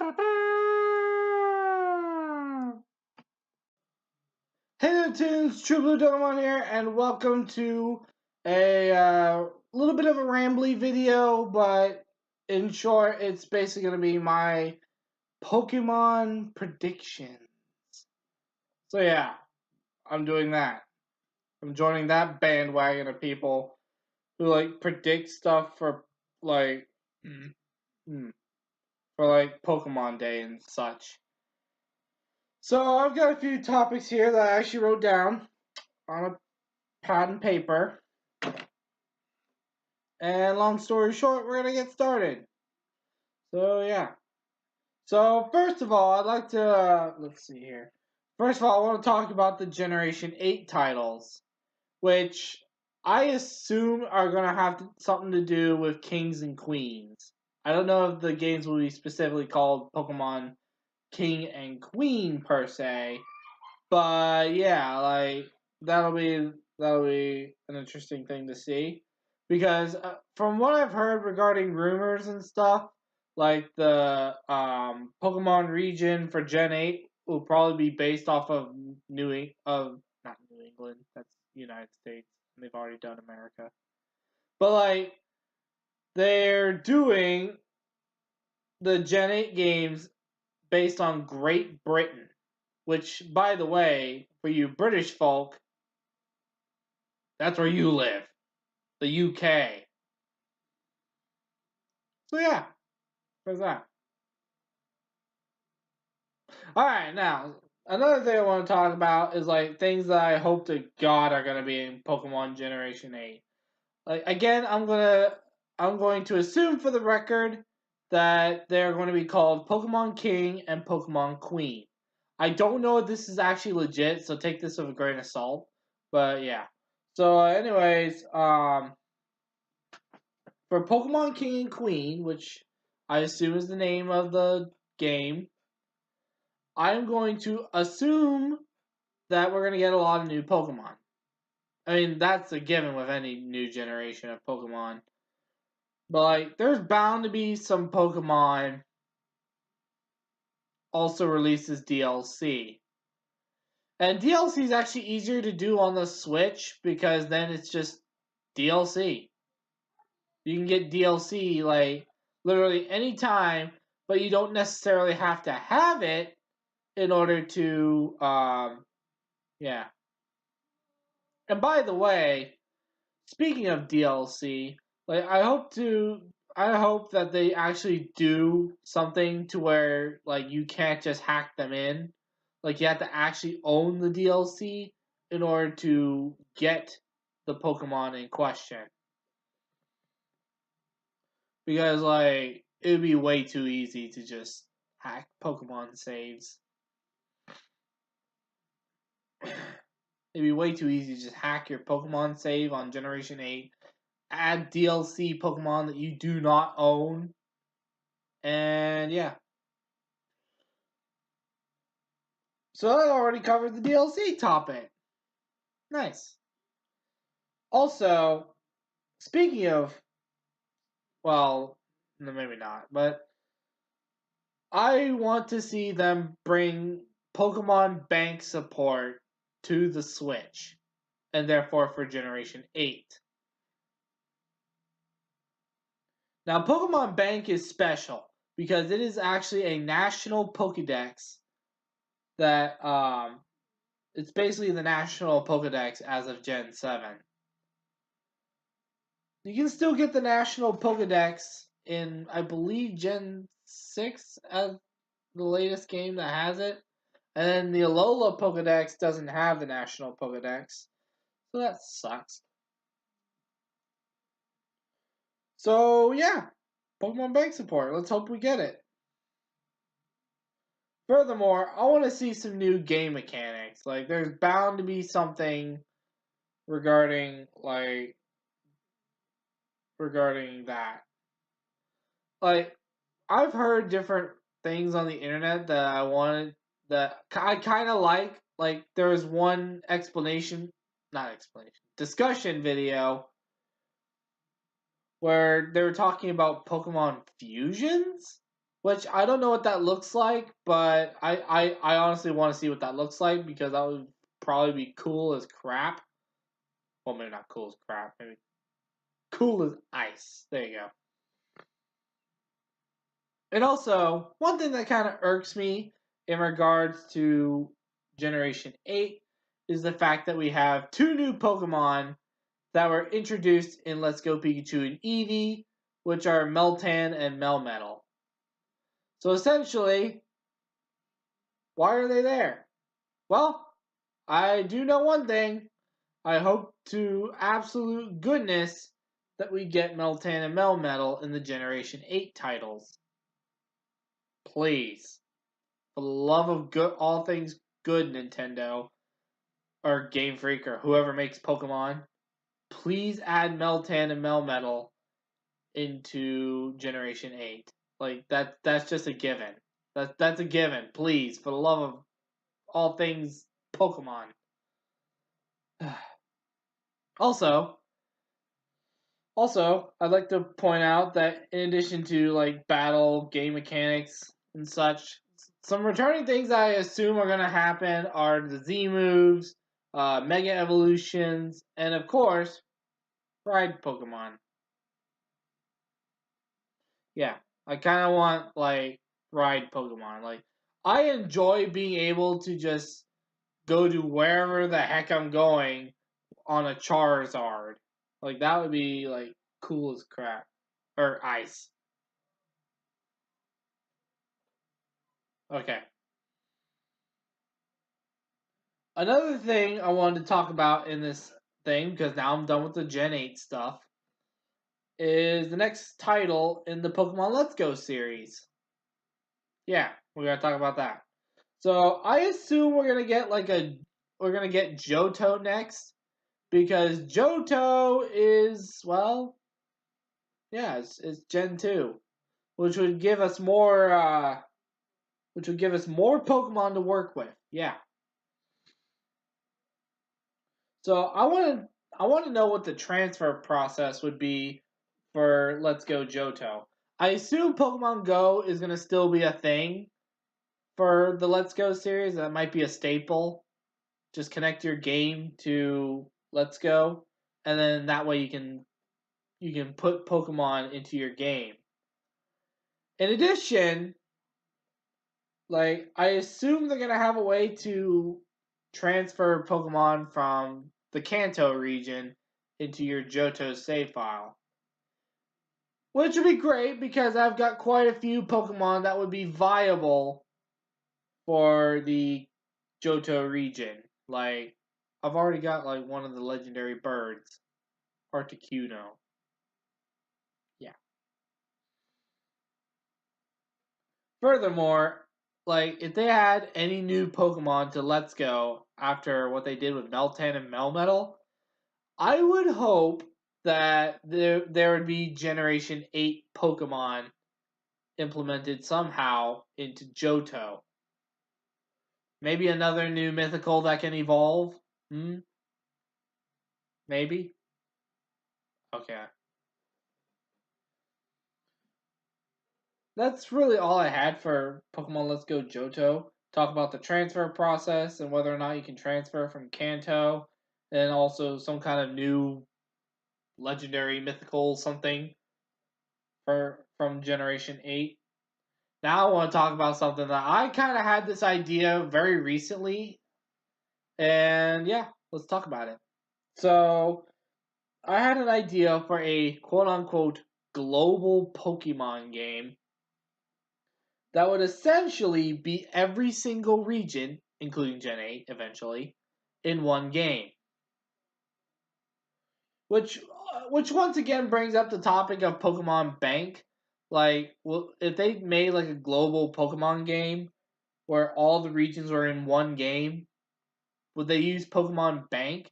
Hey there, tunes! True Blue Dogemon here, and welcome to a little bit of a rambly video, but in short, it's basically going to be my Pokemon predictions. So yeah, I'm doing that. I'm joining that bandwagon of people who predict stuff for like Pokemon Day and such. So I've got a few topics here that I actually wrote down on a pad and paper. And long story short, we're going to get started. So, yeah. So, first of all, I'd like to, let's see here. First of all, I want to talk about the Generation 8 titles, which I assume are going to have something to do with Kings and Queens. I don't know if the games will be specifically called Pokemon King and Queen per se, but yeah, that'll be an interesting thing to see. Because from what I've heard regarding rumors and stuff, like the Pokemon region for Gen 8 will probably be based off of not New England, that's United States, and they've already done America. But they're doing the Gen 8 games based on Great Britain, which, by the way, for you British folk, that's where you live, the UK. So yeah, there's that. Alright, now, another thing I want to talk about is things that I hope to God are going to be in Pokemon Generation 8. Again, I'm going to assume for the record that they're going to be called Pokemon King and Pokemon Queen. I don't know if this is actually legit, so take this with a grain of salt. But yeah. So anyways, for Pokemon King and Queen, which I assume is the name of the game, I'm going to assume that we're going to get a lot of new Pokemon. I mean, that's a given with any new generation of Pokemon. But there's bound to be some Pokemon also releases DLC. And DLC is actually easier to do on the Switch because then it's just DLC. You can get DLC literally anytime, but you don't necessarily have to have it in order to yeah. And by the way, speaking of DLC, I hope that they actually do something to where you can't just hack them in. You have to actually own the DLC in order to get the Pokemon in question. Because it would be way too easy to just hack Pokemon saves. It'd be way too easy to just hack your Pokemon save on Generation 8, add DLC Pokemon that you do not own, and yeah. So I already covered the DLC topic. Nice. Also, speaking of, well, no, maybe not, but I want to see them bring Pokemon Bank support to the Switch, and therefore for Generation 8. Now, Pokemon Bank is special because it is actually a national Pokedex that it's basically the national Pokedex as of Gen 7. You can still get the national Pokedex in, I believe, Gen 6 as the latest game that has it. And then the Alola Pokedex doesn't have the national Pokedex. So that sucks. So yeah, Pokemon Bank support. Let's hope we get it. Furthermore, I want to see some new game mechanics. There's bound to be something regarding that. I've heard different things on the internet that I kind of like. There was one discussion video where they were talking about Pokemon fusions, which I don't know what that looks like, but I honestly want to see what that looks like because that would probably be cool as crap. Well, maybe not cool as crap, maybe cool as ice. There you go. And also, one thing that kind of irks me in regards to Generation 8 is the fact that we have two new Pokemon that were introduced in Let's Go Pikachu and Eevee, which are Meltan and Melmetal. So essentially, why are they there? Well, I do know one thing. I hope to absolute goodness that we get Meltan and Melmetal in the Generation 8 titles. Please. For the love of good, all things good, Nintendo, or Game Freak, or whoever makes Pokemon, please add Meltan and Melmetal into Generation 8. Like, that's just a given. That's a given. Please, for the love of all things Pokemon. Also, I'd like to point out that in addition to like battle, game mechanics, and such, some returning things I assume are going to happen are the Z moves, Mega Evolutions, and of course, Ride Pokemon. Yeah, I kind of want like Ride Pokemon. Like, I enjoy being able to just go to wherever the heck I'm going on a Charizard. Like, that would be like cool as crap. Or ice. Okay. Another thing I wanted to talk about in this thing, because now I'm done with the Gen 8 stuff, is the next title in the Pokemon Let's Go series. Yeah, we're gonna talk about that. So I assume we're gonna get Johto next, because Johto is, well, yeah, it's Gen 2, which would give us more Pokemon to work with. Yeah. So I want to know what the transfer process would be for Let's Go Johto. I assume Pokemon Go is going to still be a thing for the Let's Go series. That might be a staple. Just connect your game to Let's Go, and then that way you can put Pokemon into your game. In addition, like, I assume they're gonna have a way to transfer Pokemon from the Kanto region into your Johto save file. Which would be great because I've got quite a few Pokemon that would be viable for the Johto region. Like, I've already got like one of the legendary birds, Articuno. Yeah. Furthermore, like, if they add any new Pokemon to Let's Go after what they did with Meltan and Melmetal, I would hope that there would be Generation 8 Pokemon implemented somehow into Johto. Maybe another new mythical that can evolve? Maybe? Okay. That's really all I had for Pokemon Let's Go Johto. Talk about the transfer process and whether or not you can transfer from Kanto, and also some kind of new legendary mythical something from Generation 8. Now I want to talk about something that I kind of had this idea very recently, and yeah, let's talk about it. So, I had an idea for a quote unquote global Pokemon game that would essentially be every single region, including Gen 8 eventually, in one game. Which once again brings up the topic of Pokemon Bank. Like, well, if they made like a global Pokemon game where all the regions were in one game, would they use Pokemon Bank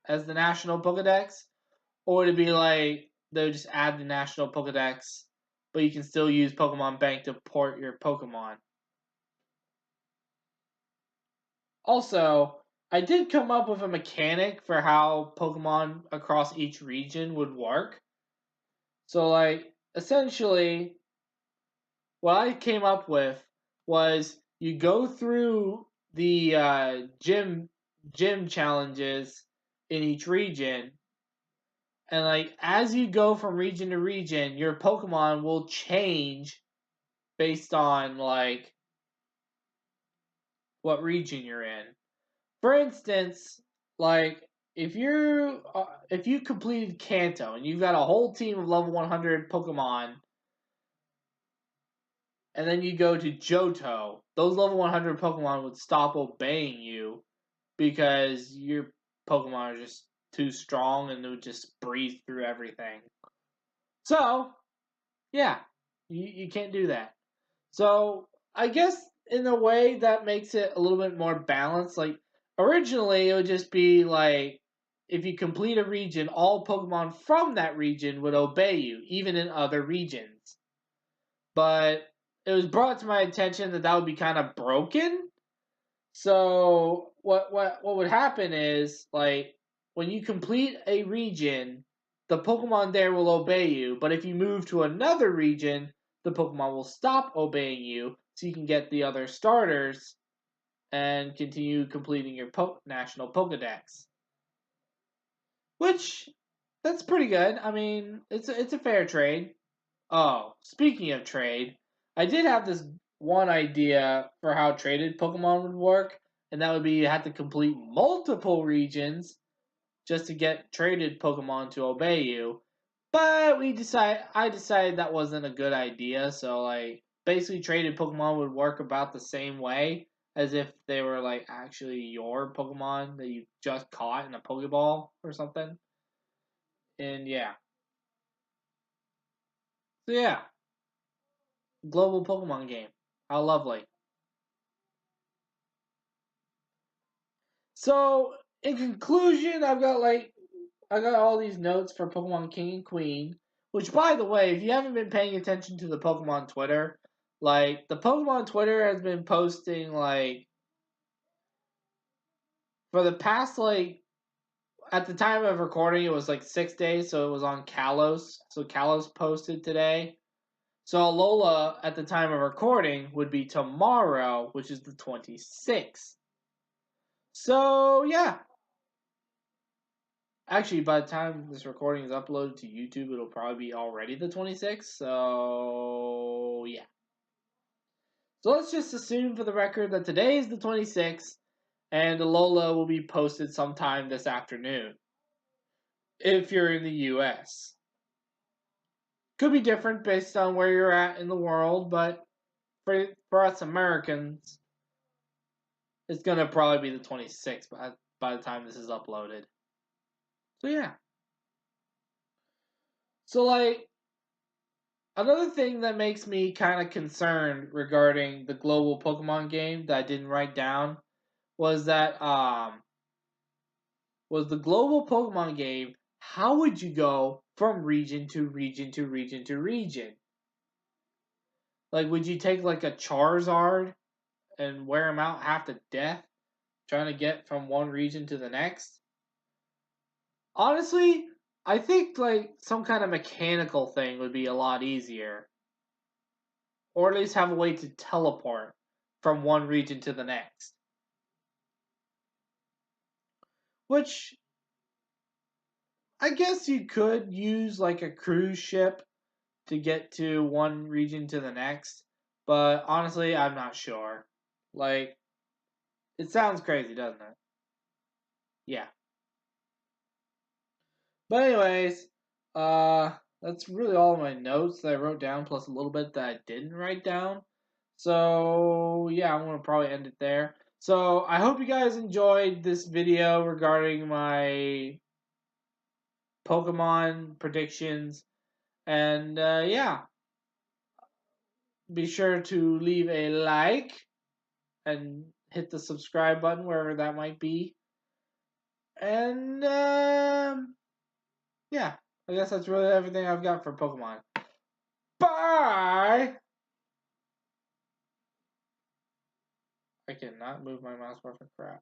as the national Pokedex? Or would it be like they would just add the national Pokedex, but you can still use Pokemon Bank to port your Pokemon? Also, I did come up with a mechanic for how Pokemon across each region would work. So, like, essentially, what I came up with was you go through the gym challenges in each region, and like as you go from region to region, your Pokemon will change based on like what region you're in. For instance, like if you completed Kanto and you've got a whole team of level 100 Pokemon, and then you go to Johto, those level 100 Pokemon would stop obeying you because your Pokemon are just too strong and they would just breeze through everything. So, yeah, you can't do that. So, I guess in a way that makes it a little bit more balanced. Like, originally, it would just be like if you complete a region, all Pokemon from that region would obey you, even in other regions. But it was brought to my attention that that would be kind of broken. So what would happen is like when you complete a region, the Pokemon there will obey you, but if you move to another region, the Pokemon will stop obeying you so you can get the other starters and continue completing your national Pokedex. Which that's pretty good. I mean, it's a fair trade. Oh, speaking of trade, I did have this one idea for how traded Pokemon would work, and that would be you have to complete multiple regions just to get traded Pokemon to obey you. But I decided that wasn't a good idea, so like basically traded Pokemon would work about the same way as if they were like actually your Pokemon that you just caught in a Pokeball or something. And yeah. So yeah, global Pokemon game. How lovely. So, in conclusion, I got all these notes for Pokemon King and Queen, which by the way, if you haven't been paying attention to the Pokemon Twitter, like the Pokemon Twitter has been posting like for the past like at the time of recording it was like 6 days, so it was on Kalos. So Kalos posted today. So Alola at the time of recording would be tomorrow, which is the 26th. So yeah, actually, by the time this recording is uploaded to YouTube, it'll probably be already the 26th. So, yeah. So let's just assume for the record that today is the 26th, and Alola will be posted sometime this afternoon. If you're in the US. Could be different based on where you're at in the world, but for us Americans, it's going to probably be the 26th by the time this is uploaded. So, yeah. So, like, another thing that makes me kind of concerned regarding the global Pokemon game that I didn't write down was that was the global Pokemon game. How would you go from region to region to region to region? Like, would you take like a Charizard and wear him out half to death trying to get from one region to the next? Honestly, I think like some kind of mechanical thing would be a lot easier. Or at least have a way to teleport from one region to the next. Which I guess you could use like a cruise ship to get to one region to the next, but honestly, I'm not sure. Like, it sounds crazy, doesn't it? Yeah. But anyways, that's really all of my notes that I wrote down, plus a little bit that I didn't write down. So yeah, I'm gonna probably end it there. So I hope you guys enjoyed this video regarding my Pokemon predictions, and yeah, be sure to leave a like and hit the subscribe button wherever that might be. And yeah, I guess that's really everything I've got for Pokemon. Bye! I cannot move my mouse button for crap.